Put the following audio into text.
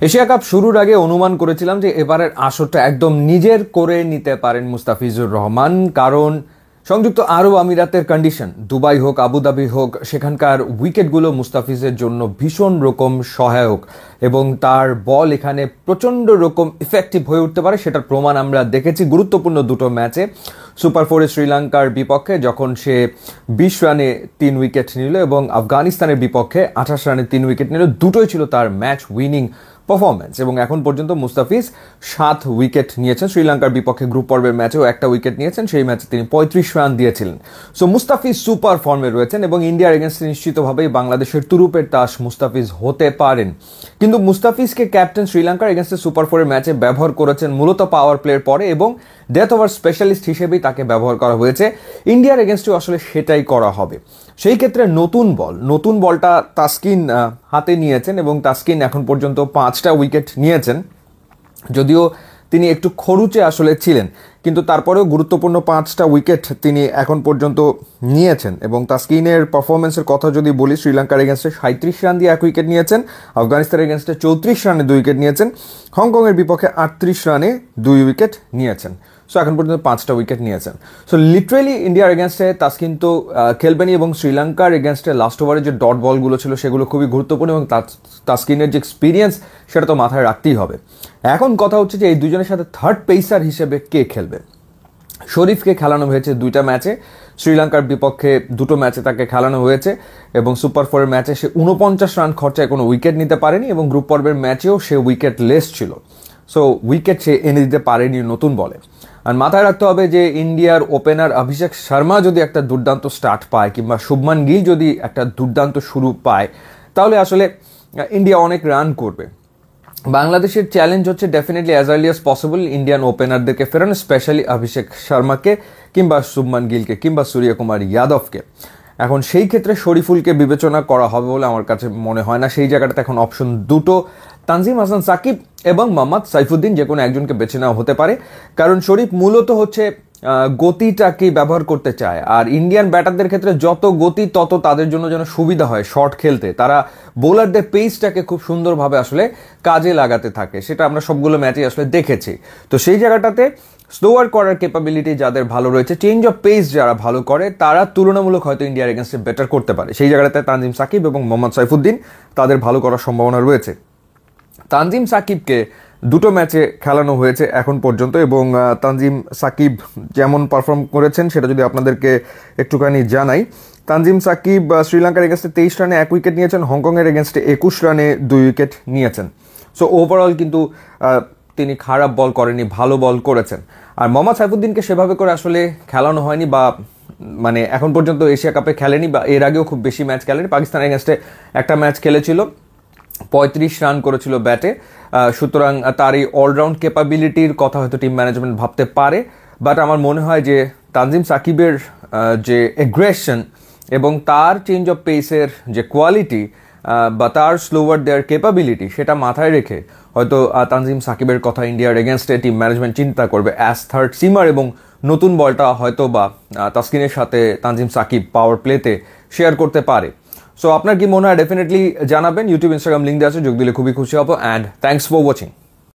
Asia cup শুরুর আগে অনুমান করেছিলাম যে এবারের আসরটা একদম নিজের করে নিতে পারেন মুস্তাফিজুর রহমান, কারণ সংযুক্ত আরব আমিরাতের কন্ডিশন, দুবাই হোক আবুধাবি হোক, সেখানকার উইকেটগুলো মুস্তাফিজের জন্য ভীষণ রকম সহায়ক এবং তার বল এখানে প্রচণ্ড রকম ইফেক্টিভ হয়ে উঠতে পারে। সেটার প্রমাণ আমরা দেখেছি গুরুত্বপূর্ণ দুটো ম্যাচে। সুপার ফোরে শ্রীলঙ্কার বিপক্ষে যখন সে 20 রানে 3 উইকেট নিল এবং আফগানিস্তানের বিপক্ষে 28 রানে 3 উইকেট নিল, দুটোই ছিল তার ম্যাচ উইনিং পারফরমেন্স। এবং এখন পর্যন্ত মুস্তাফিজ 7 উইকেট নিয়েছেন। শ্রীলঙ্কার বিপক্ষে গ্রুপ পর্বের ম্যাচেও একটা উইকেট নিয়েছেন, সেই ম্যাচে তিনি 35 রান দিয়েছিলেন। সো মুস্তাফিজ সুপার ফর্মে রয়েছেন এবং ইন্ডিয়ার এগেনস্টে নিশ্চিতভাবেই বাংলাদেশের তুরুপের তাস মুস্তাফিজ হতে পারেন। কিন্তু মুস্তাফিজকে ক্যাপ্টেন শ্রীলঙ্কার এগেনস্টে সুপার ফোরের ম্যাচে ব্যবহার করেছেন মূলত পাওয়ার প্লের পরে এবং ডেথ ওভার স্পেশালিস্ট হিসেবেই তাকে ব্যবহার করা হয়েছে। ইন্ডিয়ার এগেনস্টেও আসলে সেটাই করা হবে। সেই ক্ষেত্রে নতুন বলটা তাসকিন হাতে নিয়েছেন এবং তাসকিন এখন পর্যন্ত 5টা উইকেট নিয়েছেন। যদিও তিনি একটু খরুচে আসলে ছিলেন, কিন্তু তারপরেও গুরুত্বপূর্ণ 5টা উইকেট তিনি এখন পর্যন্ত নিয়েছেন। এবং তাসকিনের পারফরমেন্সের কথা যদি বলি, শ্রীলঙ্কার এগেনস্টে 37 রান দিয়ে 1 উইকেট নিয়েছেন, আফগানিস্তানের এগেনস্টে 34 রানে 2 উইকেট নিয়েছেন, হংকংয়ের বিপক্ষে 38 রানে 2 উইকেট নিয়েছেন। সো এখন পর্যন্ত 5টা উইকেট নিয়েছেন। সো লিটারেলি ইন্ডিয়ার এগেনস্টে তাসকিন তো খেলবেনই এবং শ্রীলঙ্কার এগেনস্টে লাস্ট ওভারে যে ডট বলগুলো ছিল সেগুলো খুবই গুরুত্বপূর্ণ এবং তাসকিনের যে এক্সপিরিয়েন্স সেটা তো মাথায় রাখতেই হবে। এখন কথা হচ্ছে যে এই দুজনের সাথে থার্ড পেসার হিসেবে কে খেলবে। শরীফকে খেলানো হয়েছে 2টা ম্যাচে, শ্রীলঙ্কার বিপক্ষে 2টো ম্যাচে তাকে খেলানো হয়েছে এবং সুপার ফোরের ম্যাচে সে 49 রান খরচায় কোনো উইকেট নিতে পারেনি এবং গ্রুপ পর্বের ম্যাচেও সে উইকেট লেস ছিল। সো উইকেট সে এনে দিতে পারেনি নতুন বলে। আর মাথায় রাখতে হবে যে ইন্ডিয়ার ওপেনার অভিষেক শর্মা যদি একটা দুর্দান্ত স্টার্ট পায় কিংবা শুভমান গিল যদি একটা দুর্দান্ত শুরু পায় তাহলে আসলে ইন্ডিয়া অনেক রান করবে। বাংলাদেশের চ্যালেঞ্জ হচ্ছে definitely as early as possible Indian ওপেনারদেরকে ফেরানো, স্পেশালি অভিষেক শর্মাকে কিংবা শুভমান গিলকে কিংবা সূর্যকুমার যাদবকে। এখন সেই ক্ষেত্রে শরীফুলকে বিবেচনা করা হবে বলে আমার কাছে মনে হয় না। সেই জায়গাটাতে এখন অপশন দুটো, তানজিম হাসান সাকিব এবং মোহাম্মদ সাইফুদ্দিন, যে কোনো একজনকে বেছে নেওয়া হতে পারে। কারণ শরীফ মূলত হচ্ছে গতিটাকে ব্যবহার করতে চায়, আর ইন্ডিয়ান ব্যাটারদের ক্ষেত্রে যত গতি তত তাদের জন্য যেন সুবিধা হয় শর্ট খেলতে। তারা বোলারদের পেসটাকে খুব সুন্দরভাবে আসলে কাজে লাগাতে থাকে, সেটা আমরা সবগুলো ম্যাচে আসলে দেখেছি। তো সেই জায়গাটাতে স্লোয়ার করার ক্যাপাবিলিটি যাদের ভালো রয়েছে, চেঞ্জ অফ পেস যারা ভালো করে, তারা তুলনামূলক হয়তো ইন্ডিয়ার এগেনস্টে বেটার করতে পারে। সেই জায়গাটাতে তানজিম সাকিব এবং মোহাম্মদ সাইফুদ্দিন তাদের ভালো করার সম্ভাবনা রয়েছে। তানজিম সাকিবকে 2টো ম্যাচে খেলানো হয়েছে এখন পর্যন্ত এবং তানজিম সাকিব যেমন পারফর্ম করেছেন সেটা যদি আপনাদেরকে একটুখানি জানাই। তানজিম সাকিব শ্রীলঙ্কার এগেনস্টে 23 রানে 1 উইকেট নিয়েছেন, হংকংয়ের এগেনস্টে 21 রানে 2 উইকেট নিয়েছেন। সো ওভারঅল কিন্তু তিনি খারাপ বল করেনি, ভালো বল করেছেন। আর মোহাম্মদ সাইফুদ্দিনকে সেভাবে করে আসলে খেলানো হয়নি, বা মানে এখন পর্যন্ত এশিয়া কাপে খেলেনি, বা এর আগেও খুব বেশি ম্যাচ খেলেনি। পাকিস্তানের এগেনস্টে একটা ম্যাচ খেলেছিল, 35 রান করেছিল ব্যাটে। সুতরাং তার এই অলরাউন্ড ক্যাপাবিলিটির কথা হয়তো টিম ম্যানেজমেন্ট ভাবতে পারে, বাট আমার মনে হয় যে তানজিম সাকিবের যে এগ্রেশন এবং তার চেঞ্জ অফ পেসের যে কোয়ালিটি বা তার স্লোয়ার দেওয়ার ক্যাপাবিলিটি, সেটা মাথায় রেখে হয়তো তানজিম সাকিবের কথা ইন্ডিয়ার এগেনস্টে টিম ম্যানেজমেন্ট চিন্তা করবে অ্যাজ থার্ড সিমার এবং নতুন বলটা হয়তো বা তাসকিনের সাথে তানজিম সাকিব পাওয়ার প্লেতে শেয়ার করতে পারে। সো আপনার কি মনে হয় ডেফিনেটলি জানাবেন। ইউটিউব ইনস্টাগ্রাম লিঙ্ক দেওয়া আছে, যোগ দিলে খুবই খুশি হবো। And thanks for watching.